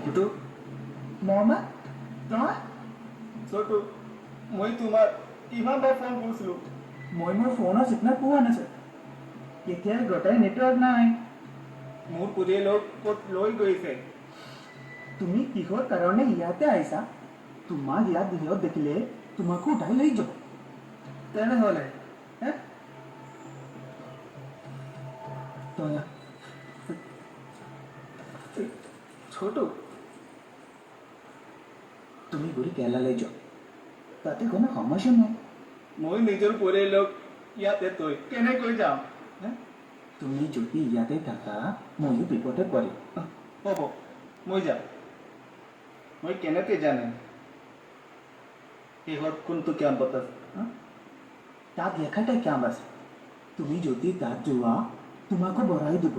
ফুটু মৰমা তই ছোটু মই তোমাক কিমানবাৰ ফোন কৰিছিলোঁ মই মোৰ ফোনৰ চিগনেল পোৱা নাছিল এতিয়া গোটাই নেটৱৰ্ক নাই মোৰ পৰিয়ালক ক'ত লৈ গৈছে তুমি কিহৰ কাৰণে ইয়াতে আহিছা তোমাক ইয়াত ভিৰত দেখিলে তোমাকো উঠাই লৈ যাব তেনেহ'লে হে তই ছোটু তুমি ঘূৰি কেৰেলালৈ যোৱা তাতে কোনো সমস্যা নাই মই নিজৰ পৰিয়ালক ইয়াতে থৈ কেনেকৈ যাম হে তুমি যদি ইয়াতে থাকা ময়ো বিপদত পৰিম হ'ব মই যাম মই কেনেকৈ জানিম শেষত কোনটো কেম্পত আছে তাত লেখাতে কেম্প আছে তুমি যদি তাত যোৱা তোমাকো বঢ়াই দিব